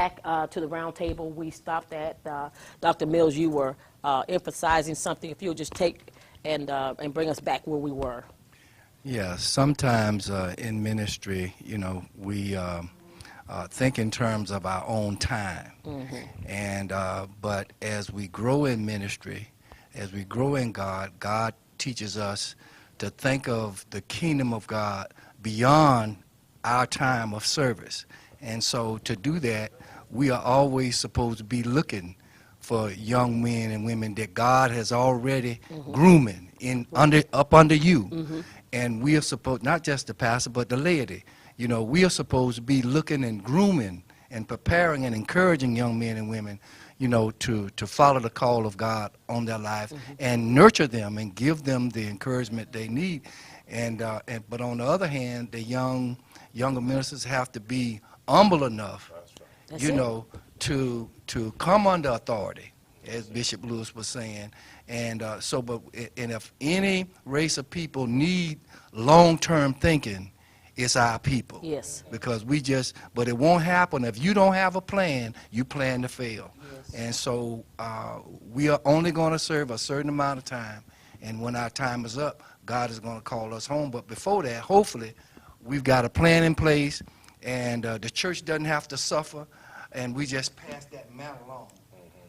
back to the round table. We stopped at, Dr. Mills, you were emphasizing something. If you'll just take and bring us back where we were. Yeah, sometimes in ministry, you know, we think in terms of our own time. And but as we grow in ministry, as we grow in God, God teaches us to think of the kingdom of God beyond our time of service. And so to do that, we are always supposed to be looking for young men and women that God has already grooming up under you. And we are supposed, not just the pastor, but the laity, you know, we are supposed to be looking and grooming and preparing and encouraging young men and women, you know, to follow the call of God on their lives and nurture them and give them the encouragement they need. But on the other hand, the younger ministers have to be humble enough, you know, to come under authority, as Bishop Lewis was saying. And if any race of people need long-term thinking, it's our people. Yes. Because but it won't happen if you don't have a plan, you plan to fail. Yes. And so we are only going to serve a certain amount of time. And when our time is up, God is going to call us home. But before that, hopefully, we've got a plan in place, and the church doesn't have to suffer, and we just pass that mantle on.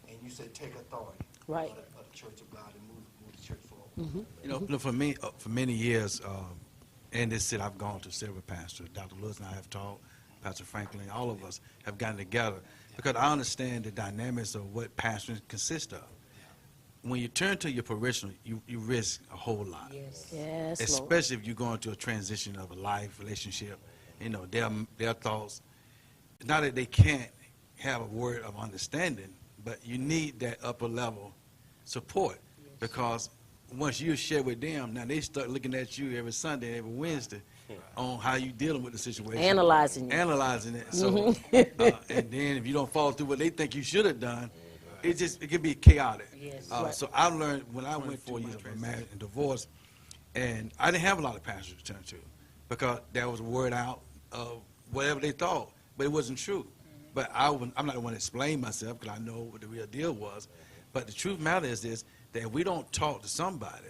And you say, take authority. Right. Of the church of God and move the church forward. You know, for me, for many years, in this city, I've gone to several pastors. Dr. Lewis and I have talked, Pastor Franklin, all of us have gotten together because I understand the dynamics of what pastoring consists of. When you turn to your parishioner, you risk a whole lot. Yes, Lord. Especially if you're going through a transition of a life, relationship, you know, their thoughts. It's not that they can't have a word of understanding, but you need that upper level support because once you share with them, now they start looking at you every Sunday, every Wednesday on how you dealing with the situation. Analyzing it. So, and then if you don't follow through what they think you should have done, it can be chaotic. Yes. So I learned when I went 4 years of marriage and divorce, and I didn't have a lot of pastors to turn to because there was a word out of whatever they thought, but it wasn't true. But I'm not the one to explain myself because I know what the real deal was. But the truth matter is this, that if we don't talk to somebody,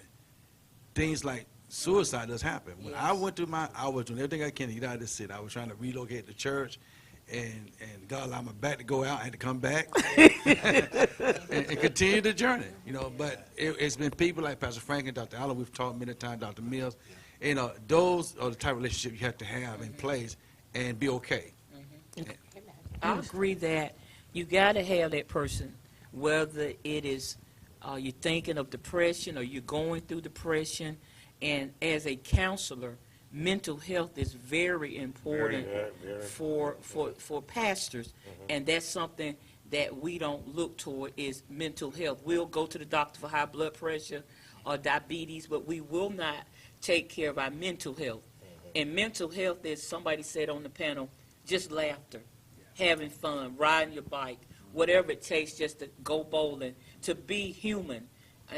things like suicide does happen. When I went through I was doing everything I can to get out of this city. I was trying to relocate the church, and God allowed my back to go out. I had to come back and continue the journey, you know. But it's been people like Pastor Frank and Dr. Allen, we've talked many times, Dr. Mills. You know, those are the type of relationship you have to have in place and be okay. I agree that you got to have that person, whether it is you're thinking of depression or you're going through depression. And as a counselor, mental health is very important for pastors. And that's something that we don't look toward is mental health. We'll go to the doctor for high blood pressure or diabetes, but we will not take care of our mental health. And mental health, as somebody said on the panel, just laughter, having fun, riding your bike, whatever it takes just to go bowling, to be human.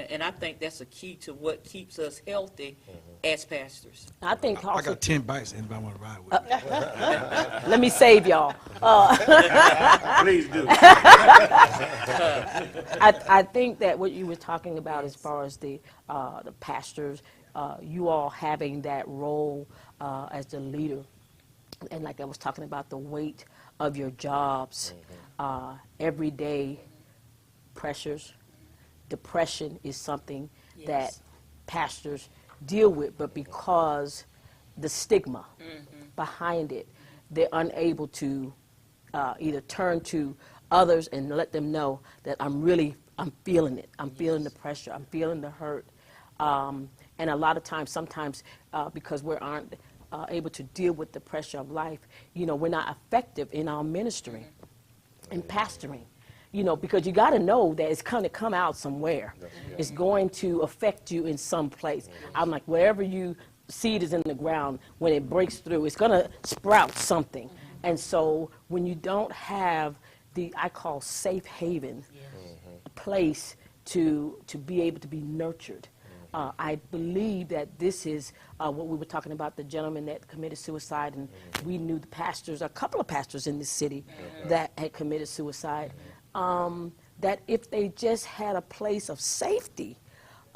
And I think that's a key to what keeps us healthy as pastors. I think I got 10 bikes. Anybody want to ride with me? Let me save y'all. Please do. I think that what you were talking about as far as the pastors, you all having that role as the leader, and like I was talking about the weight of your jobs, everyday pressures. Depression is something that pastors deal with, but because the stigma behind it, they're unable to either turn to others and let them know that I'm feeling it. I'm feeling the pressure. I'm feeling the hurt. And a lot of times, sometimes because we aren't able to deal with the pressure of life, you know, we're not effective in our ministry and pastoring. You know, because you got to know that it's going to come out somewhere. It's going to affect you in some place. I'm like, wherever you seed is in the ground, when it breaks through, it's going to sprout something. And so when you don't have I call safe haven, a place to be able to be nurtured, I believe that this is what we were talking about, the gentleman that committed suicide, and we knew the pastors, a couple of pastors in this city that had committed suicide, that if they just had a place of safety,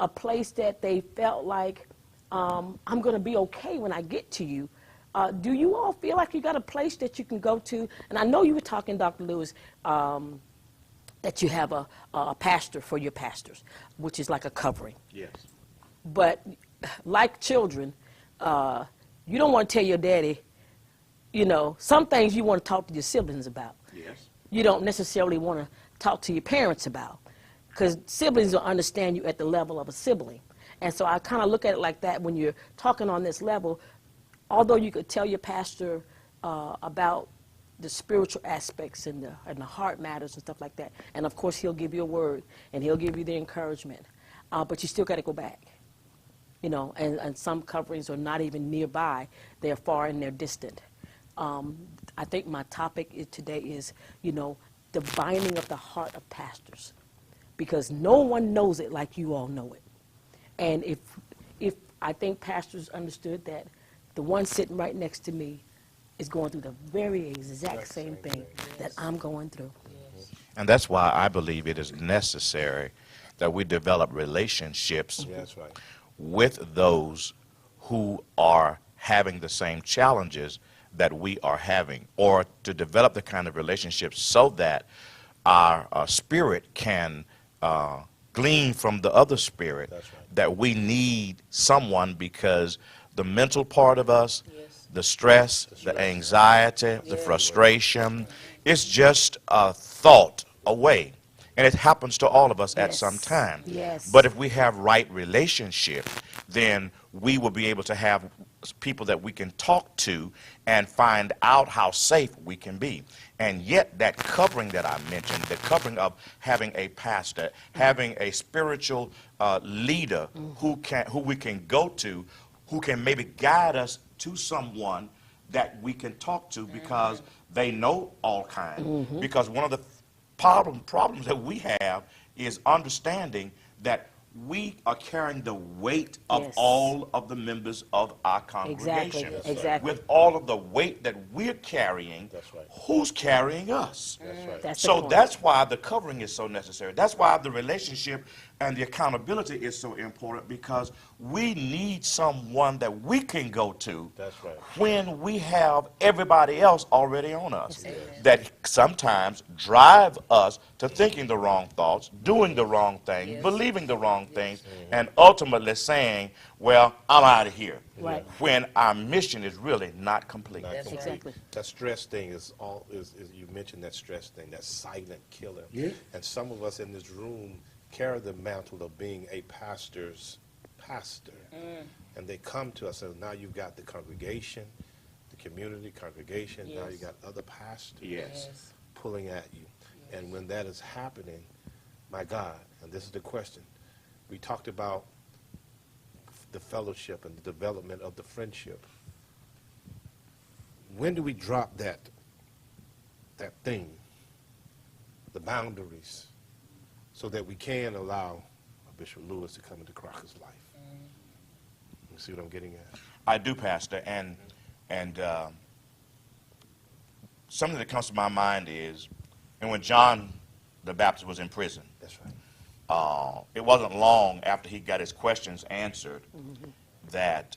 a place that they felt like, I'm going to be okay when I get to you. Do you all feel like you got a place that you can go to? And I know you were talking, Dr. Lewis, that you have a pastor for your pastors, which is like a covering. Yes. But like children, you don't want to tell your daddy, some things you want to talk to your siblings about. Yes. You don't necessarily want to talk to your parents about, because siblings will understand you at the level of a sibling. And so I kind of look at it like that when you're talking on this level. Although you could tell your pastor about the spiritual aspects and the heart matters and stuff like that, and of course he'll give you a word and he'll give you the encouragement, but you still got to go back. And some coverings are not even nearby. They're far and they're distant. I think my topic today is, the binding of the heart of pastors, because no one knows it like you all know it. And if I think pastors understood that the one sitting right next to me is going through the very exact same thing that I'm going through. And that's why I believe it is necessary that we develop relationships with those who are having the same challenges that we are having, or to develop the kind of relationships so that our spirit can glean from the other spirit, that we need someone, because the mental part of us, the stress, the anxiety, the frustration, it's just a thought away. And it happens to all of us at some time. Yes. But if we have right relationship, then we will be able to have people that we can talk to and find out how safe we can be. And yet that covering that I mentioned, the covering of having a pastor, having a spiritual leader who we can go to, who can maybe guide us to someone that we can talk to, because they know all kinds. Because one of the problems that we have is understanding that we are carrying the weight of all of the members of our congregation. Exactly. With all of the weight that we're carrying, who's carrying us? So that's why the covering is so necessary. That's why the relationship and the accountability is so important, because we need someone that we can go to when we have everybody else already on us, that sometimes drive us to thinking the wrong thoughts, doing the wrong thing, believing the wrong things, and ultimately saying, well, I'm out of here, when our mission is really not complete. Exactly. That stress thing is you mentioned that stress thing, that silent killer. And some of us in this room carry the mantle of being a pastor's pastor. And they come to us, and now you've got the congregation, the community congregation, now you got other pastors pulling at you. And when that is happening, my God, and this is the question, we talked about the fellowship and the development of the friendship. When do we drop that thing, the boundaries, so that we can allow Bishop Lewis to come into Crockett's life? You see what I'm getting at? I do, Pastor, and something that comes to my mind is, and when John the Baptist was in prison, it wasn't long after he got his questions answered that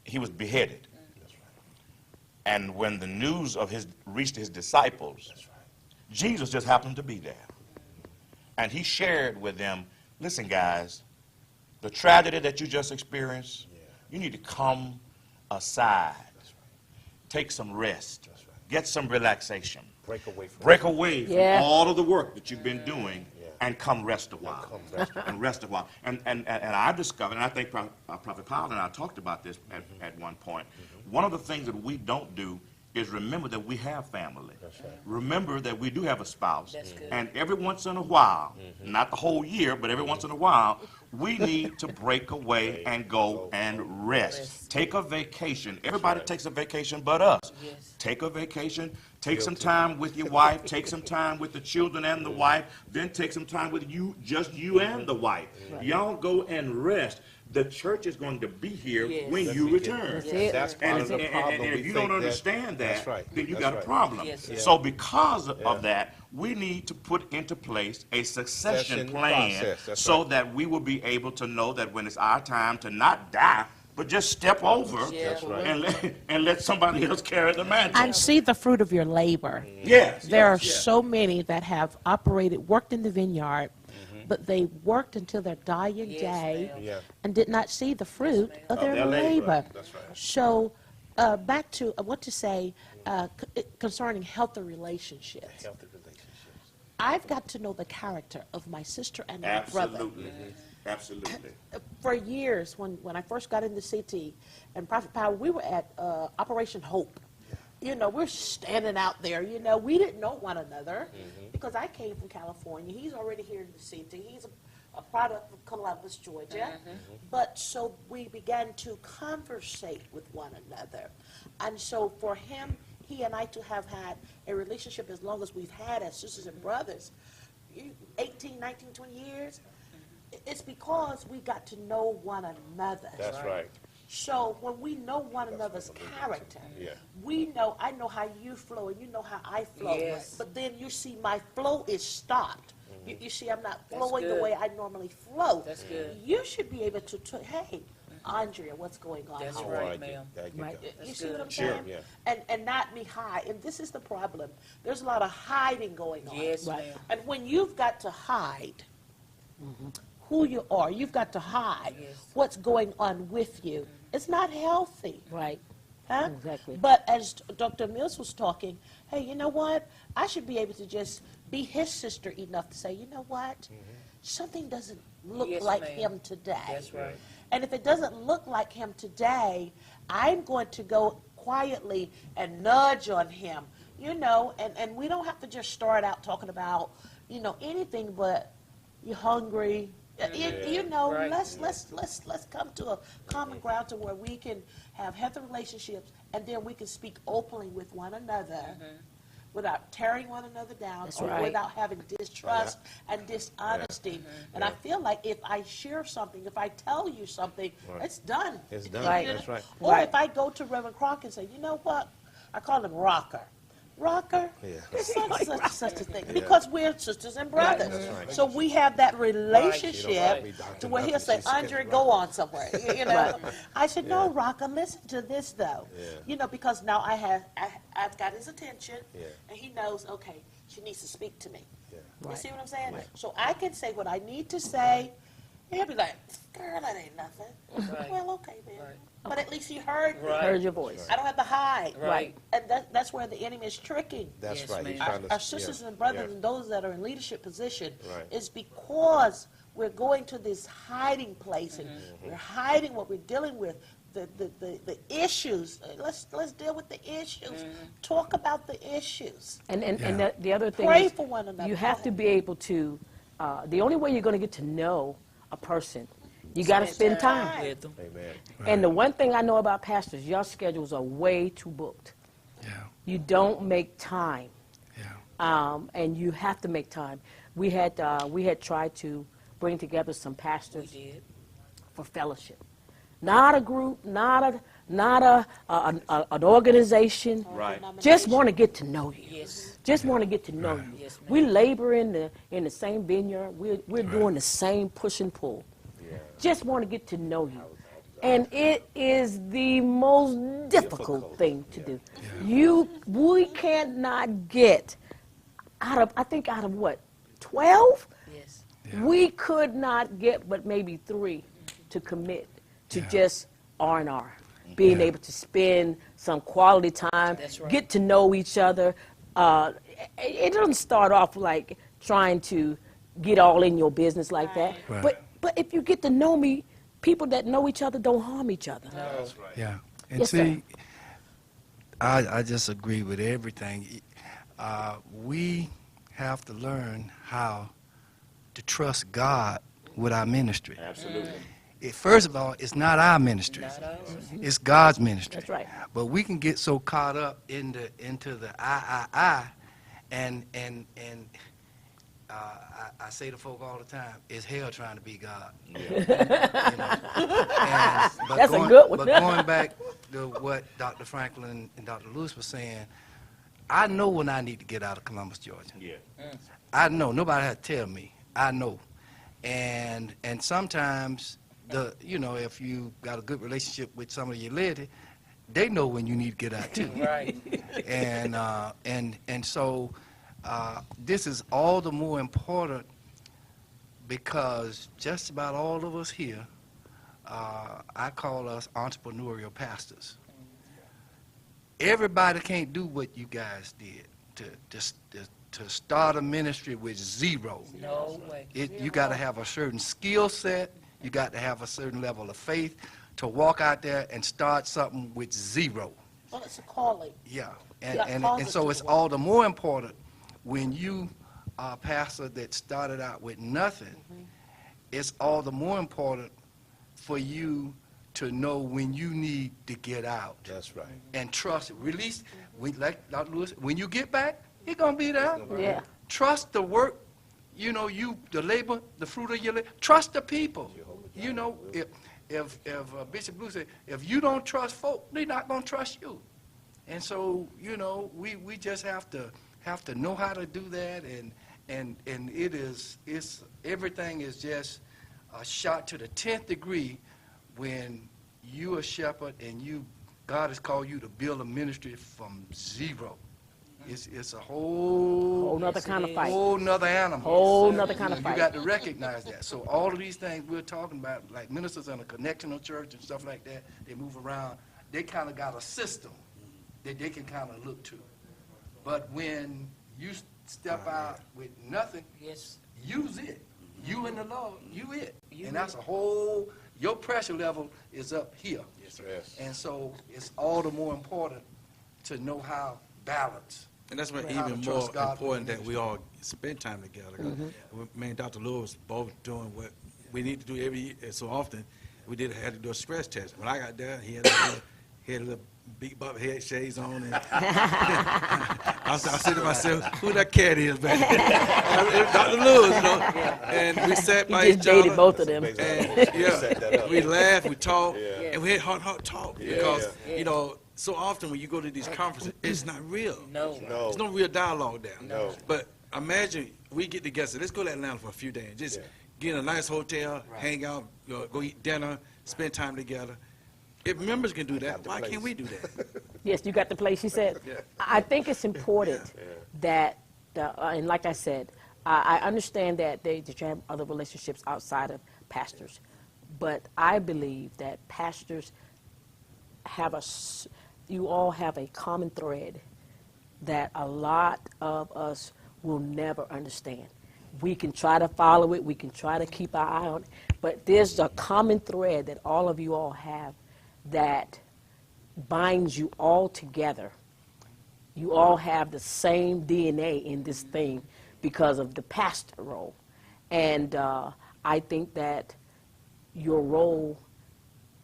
he was beheaded. And when the news of reached his disciples, Jesus just happened to be there. And he shared with them, listen, guys, the tragedy that you just experienced, you need to come aside, take some rest, get some relaxation, break away from all of the work that you've been doing, and come rest a while. And rest a while. And I discovered, and I think Prophet Powell and I talked about this at one point, one of the things that we don't do is remember that we have family. Remember that we do have a spouse. And every once in a while, not the whole year, but every once in a while, we need to break away and go and rest. Take a vacation. Everybody takes a vacation but us. Take a vacation. Take some time with your wife, take some time with the children and the wife, then take some time with you, just you and the wife. Y'all go and rest. The church is going to be here when you return. That's it. That's part of the problem. And We if you think don't understand that's that, right. then you That's got a right. problem. Yes, sir. So because of that, we need to put into place a succession Succession plan process, that's so right. that we will be able to know that when it's our time to not die, but just step over That's right. and let somebody else carry the mantle. And see the fruit of your labor. Yes. There are yes. so many that have worked in the vineyard, but they worked until their dying Yes, day ma'am. Yeah. and did not see the fruit of their their labor. labor. That's right. So back to what to say concerning healthy relationships. Healthy relationships. I've got to know the character of my sister and my brother. Absolutely. Absolutely. For years, when I first got into CT and Prophet Power, we were at Operation Hope. You know, we're standing out there. You know, we didn't know one another because I came from California. He's already here in the CT. He's a product of Columbus, Georgia. But so we began to conversate with one another. And so for him, he and I to have had a relationship as long as we've had as sisters and brothers, 18, 19, 20 years, it's because we got to know one another. That's right. So when we know one another's character, Yeah. I know how you flow and you know how I flow. Yes. But then you see my flow is stopped. You see I'm not flowing the good. way I normally flow. That's good. You should be able to hey, Andrea, what's going on? That's How How are right, are you? ma'am. There you Right. go. you That's see what good. I'm Sure, saying? yeah. And not be high. And this is the problem. There's a lot of hiding going on. Yes, Right. ma'am. And when you've got to hide who you are, you've got to hide Yes. what's going on with you. It's not healthy. Right. Huh? Exactly. But as Dr. Mills was talking, hey, you know what? I should be able to just be his sister enough to say, you know what? Something doesn't look Yes, like ma'am. him today. That's right. And if it doesn't look like him today, I'm going to go quietly and nudge on him, you know, and we don't have to just start out talking about, you know, anything but you're hungry. You know, Right. let's come to a common ground to where we can have healthy relationships and then we can speak openly with one another without tearing one another down That's or right. without having distrust and dishonesty. And I feel like if I share something, if I tell you something, Right. it's done. It's done. Right. That's right. Or Right. if I go to Reverend Crocker and say, you know what? I call him Rocker. Rocker, Yeah. there's such a thing. Because we're sisters and brothers. That's right. So we have that You don't relationship call me Dr. to where he'll Nothing, say, she said Andre, Rocker. go on somewhere. You know? I said, no, Yeah. Rocker, listen to this though. Yeah. You know, because now I've got his attention Yeah. and he knows, okay, she needs to speak to me. Yeah. You Right. see what I'm saying? So I can say what I need to say. He'll be like, girl, that ain't nothing. Right. Well, okay, then. Right. But at least he heard me. Right. Heard your voice. I don't have to hide. Right. And that's where the enemy is tricking. That's Yes, right. ma'am. He's trying to, Our sisters and brothers and those that are in leadership position Right. is because we're going to this hiding place and we're hiding what we're dealing with. The issues. Let's deal with the issues. Talk about the issues. And Yeah. the other thing Pray is, for one another. you have to be able to, the only way you're going to get to know a person, you got to spend time. With them. Amen. And the one thing I know about pastors, your schedules are way too booked. Yeah. You don't make time, Yeah. and you have to make time. We had tried to bring together some We pastors did. for fellowship, not a group, not an organization. Right. Just want to get to know you. Yes. Just want to get to know you. Yes, ma'am. We labor in the same vineyard. We're doing the same push and pull. Yeah. Just want to get to know you. And it is the most difficult thing to do. We cannot get out of what, 12? Yes. Yeah. We could not get but maybe 3 to commit to just R&R. Being Yeah. able to spend some quality time, That's right. get to know each other. It doesn't start off like trying to get all in your business like that. Right. But if you get to know me, people that know each other don't harm each other. That's right. Yeah. And Yes, sir. see, I just agree with everything. We have to learn how to trust God with our ministry. Absolutely. First of all, it's not our ministry. Not ours. It's God's ministry. That's right. But we can get so caught up into the I, and I say to folk all the time, it's hell trying to be God. Yeah. But That's a good one. But going back to what Dr. Franklin and Dr. Lewis were saying, I know when I need to get out of Columbus, Georgia. Yeah. I know. Nobody has to tell me. I know. And sometimes if you got a good relationship with some of your lady, they know when you need to get out too. Right. And so this is all the more important because just about all of us here, I call us entrepreneurial pastors. Everybody can't do what you guys did to start a ministry with zero. No way. You got to have a certain skill set. You got to have a certain level of faith to walk out there and start something with zero. Well, it's a calling. Yeah, Yeah, and so it's all the more important when you are a pastor that started out with nothing. It's all the more important for you to know when you need to get out. That's right. And trust it. Release. Like Dr. Lewis, when you get back, it's gonna be there. Yeah. Trust the work. The labor, the fruit of your labor. Trust the people. If Bishop Blue said, if you don't trust folk, they're not gonna trust you. And so, we just have to know how to do that, and it's everything is just a shot to the 10th degree when you a shepherd and God has called you to build a ministry from zero. It's a whole nother kind of fight. Whole nother animal. Whole nother kind of fight. You got to recognize that. So all of these things we're talking about, like ministers in a connectional church and stuff like that, they move around. They kind of got a system that they can kind of look to. But when you step out with nothing, Yes. use it. You and the Lord, you it. And that's a whole, your pressure level is up here. Yes. And so it's all the more important to know how balance. And that's why How to even trust more God important with that we all spend time together. Me and Dr. Lewis both doing what we need to do every year. So often, we had to do a stress test. When I got there, he had a little big butt head shades on, and I said to myself, "Who that cat is back there?" Dr. Lewis, And we sat by He each just dated other. both of them. And Set that up. we laughed, we talked, Yeah. and we had heart talk because so often when you go to these conferences, it's not real. No. No. There's no real dialogue there. No. But imagine we get together. Say, let's go to Atlanta for a few days. Just Yeah. get in a nice hotel, hang out, go eat dinner, spend time together. If members can do that, the why place. can't we do that? Yes, you got the place, she said. Yeah. I think it's important that, and like I said, I understand that you have other relationships outside of pastors, but I believe that pastors you all have a common thread that a lot of us will never understand. We can try to follow it, we can try to keep our eye on it, but there's a common thread that all of you all have that binds you all together. You all have the same DNA in this thing because of the pastor role. And I think that your role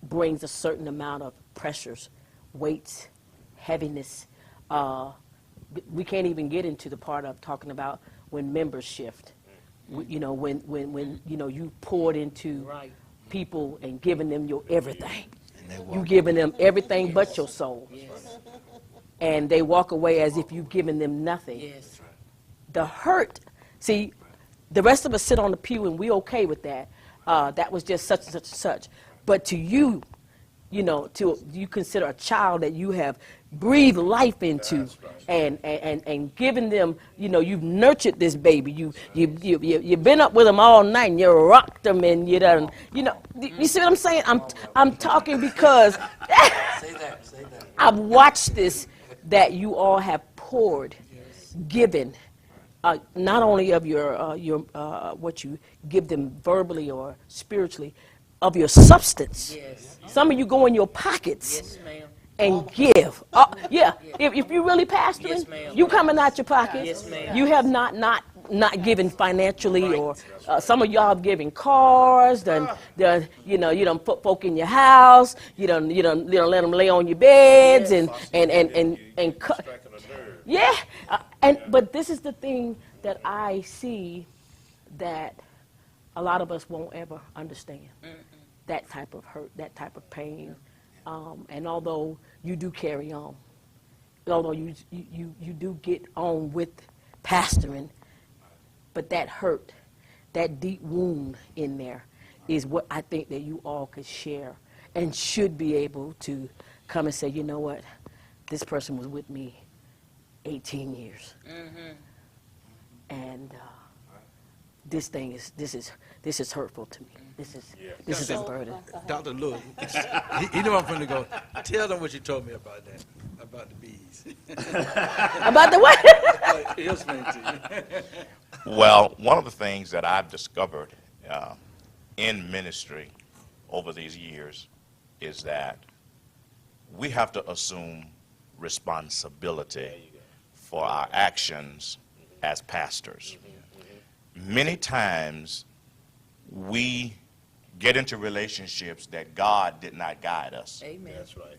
brings a certain amount of pressures, weights, heaviness. We can't even get into the part of talking about when members shift. When you poured into Right. people and giving them your everything. And they You walk. giving them everything but your soul. Yes. And they walk away as if you've given them nothing. Yes. The hurt, see, the rest of us sit on the pew and we okay with that. That was just such and such and such. But to you, you consider a child that you have breathed life into, and given them, you've nurtured this baby. You've been up with them all night, and you rocked them, and you done, you see what I'm saying? I'm talking because Say that. I've watched this, that you all have poured, given, not only of your what you give them verbally or spiritually, of your substance. Yes. Some of you go in your pockets Yes, ma'am. and give. If you really pastoring, Yes, ma'am. you coming out your pocket. Yes, ma'am. You have not not giving financially, or some of y'all giving cars, you don't put folk in your house, you don't let them lay on your beds, yeah, but this is the thing that I see that a lot of us won't ever understand. That type of hurt, that type of pain, and although you do carry on, although you do get on with pastoring, but that hurt, that deep wound in there is what I think that you all could share and should be able to come and say, you know what, this person was with me 18 years. And this is hurtful to me. This is a burden. Dr. Lewis, he know I'm finna go. Tell them what you told me about that, about the bees. About the what? He'll explain to you. Well, one of the things that I've discovered in ministry over these years is that we have to assume responsibility for our actions as pastors. Many times we get into relationships that God did not guide us. Amen. That's right.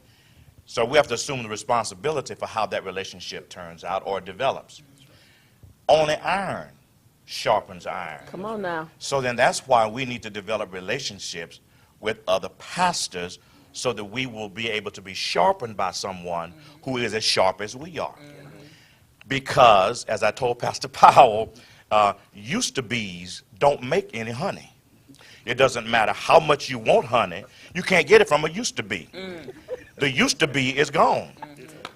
So we have to assume the responsibility for how that relationship turns out or develops. Only iron sharpens iron. Come on now. So then that's why we need to develop relationships with other pastors so that we will be able to be sharpened by someone who is as sharp as we are. Because, as I told Pastor Powell, used to bees don't make any honey. It doesn't matter how much you want honey, you can't get it from a used to be. The used to be is gone.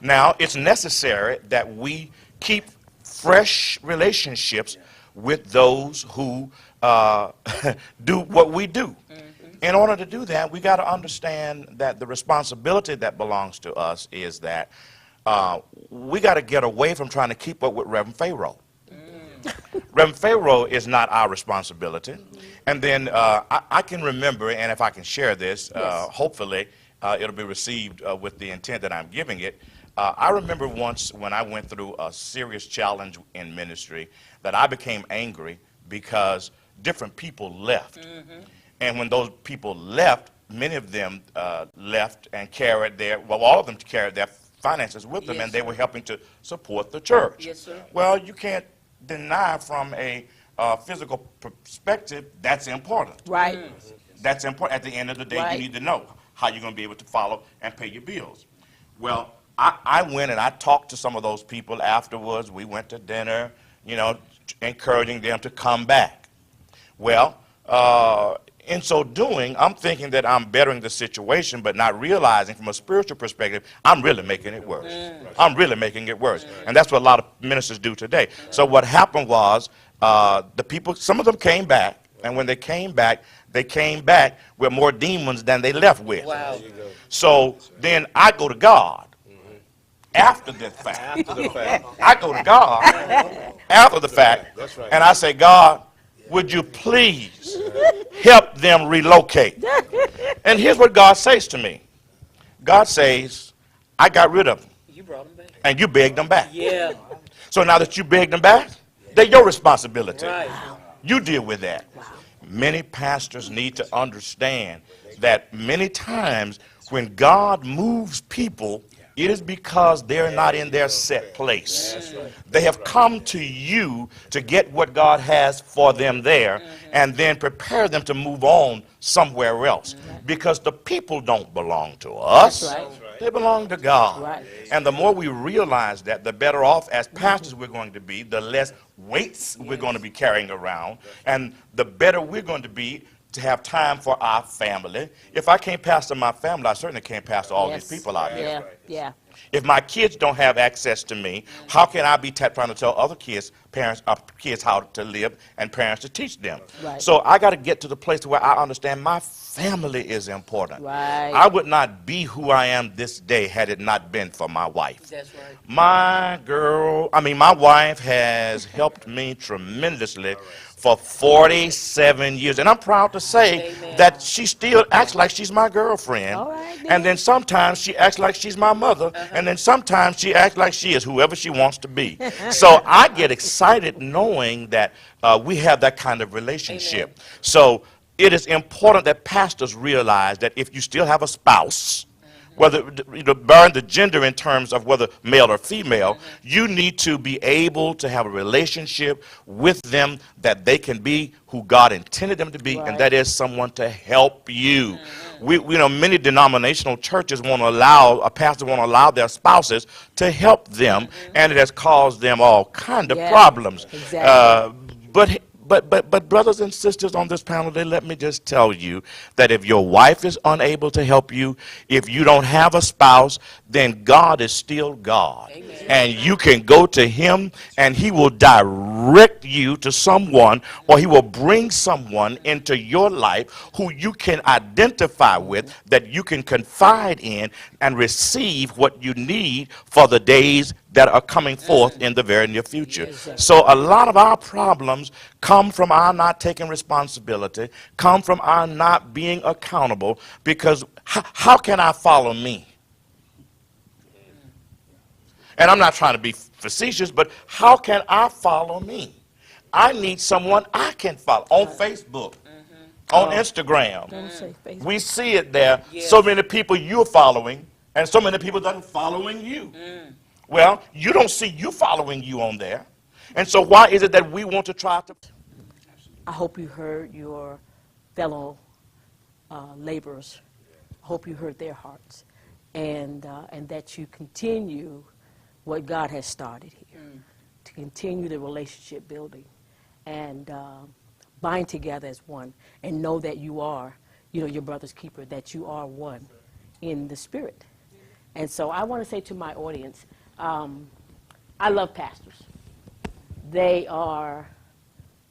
Now, it's necessary that we keep fresh relationships with those who do what we do. In order to do that, we got to understand that the responsibility that belongs to us is that we got to get away from trying to keep up with Reverend Pharaoh. Reverend Pharaoh is not our responsibility. And then I can remember, and if I can share this, hopefully it'll be received with the intent that I'm giving it. I remember once when I went through a serious challenge in ministry that I became angry because different people left. And when those people left, many of them left and carried all of them carried their finances with them, and they were helping to support the church. Yes, sir. Well, you can't deny from a physical perspective that's important. Right. That's important. At the end of the day, Right. you need to know how you're going to be able to follow and pay your bills. Well, I went and I talked to some of those people afterwards. We went to dinner, encouraging them to come back. Well, in so doing, I'm thinking that I'm bettering the situation, but not realizing from a spiritual perspective, I'm really making it worse. I'm really making it worse. And that's what a lot of ministers do today. So what happened was the people, some of them came back, and when they came back with more demons than they left with. Wow. So then I go to God. After the fact. After the fact. I go to God after the fact. That's right. And I say, God, would you please help them relocate? And here's what God says to me. God says, I got rid of them. You brought them back. And you begged them back. Yeah. So now that you begged them back, they're your responsibility. Right. You deal with that. Many pastors need to understand that many times when God moves people, it is because they're not in their set place. They have come to you to get what God has for them there and then prepare them to move on somewhere else. Because the people don't belong to us. That's right. They belong to God. Right. And the more we realize that, the better off as pastors we're going to be, the less weights we're going to be carrying around, and the better we're going to be to have time for our family. If I can't pastor my family, I certainly can't pastor all these people out here. Yeah. If my kids don't have access to me, how can I be trying to tell other kids, parents, kids how to live and parents to teach them? Right. So I got to get to the place where I understand my family is important. Right. I would not be who I am this day had it not been for my wife. That's right. My wife has helped me tremendously for 47 years. And I'm proud to say that she still acts like she's my girlfriend. All right, then. And then sometimes she acts like she's my mother. And then sometimes she acts like she is whoever she wants to be. So I get excited excited knowing that we have that kind of relationship. So it is important that pastors realize that if you still have a spouse, whether burn the gender in terms of whether male or female, you need to be able to have a relationship with them that they can be who God intended them to be, and that is someone to help you. We know many denominational churches won't allow, a pastor won't allow their spouses to help them, and it has caused them all kind of problems. But brothers and sisters on this panel, let me just tell you that if your wife is unable to help you, if you don't have a spouse, then God is still God. Amen. And you can go to him and he will direct you to someone, or he will bring someone into your life who you can identify with, that you can confide in and receive what you need for the days that are coming forth in the very near future. So a lot of our problems come from our not taking responsibility, come from our not being accountable, because how can I follow me? And I'm not trying to be facetious, but how can I follow me? I need someone I can follow on Facebook, on Instagram. We see it there. So many people you're following, and so many people that are following you. Well, you don't see you following you on there. And so why is it that we want to try to... I hope you heard your fellow laborers. I hope you heard their hearts. And that you continue what God has started here. To continue the relationship building. And bind together as one. And know that you are, your brother's keeper, that you are one in the spirit. And so I want to say to my audience, I love pastors. They are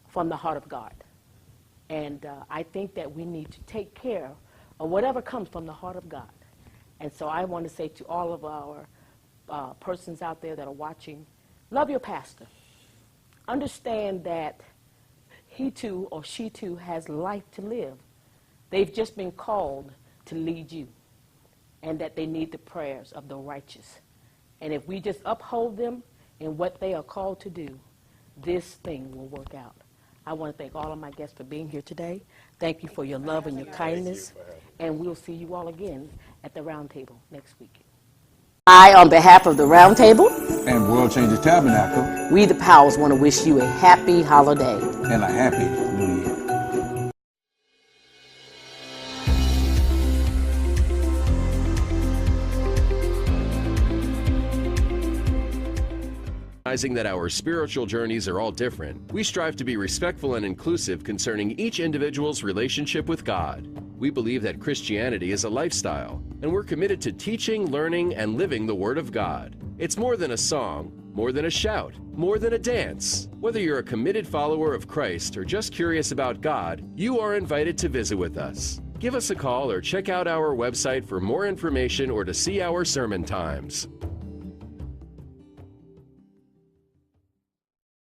from the heart of God. And I think that we need to take care of whatever comes from the heart of God. And so I want to say to all of our persons out there that are watching, love your pastor. Understand that he too or she too has life to live. They've just been called to lead you, and that they need the prayers of the righteous. And if we just uphold them in what they are called to do, this thing will work out. I want to thank all of my guests for being here today. Thank you for your love and your kindness. And we'll see you all again at the round table next week. I, on behalf of the round table and World Changers Tabernacle, we the Powers want to wish you a happy holiday. and a happy New Year. Recognizing that our spiritual journeys are all different, we strive to be respectful and inclusive concerning each individual's relationship with God. We believe that Christianity is a lifestyle, and we're committed to teaching, learning, and living the Word of God. It's more than a song, more than a shout, more than a dance. Whether you're a committed follower of Christ or just curious about God, you are invited to visit with us. Give us a call or check out our website for more information or to see our sermon times.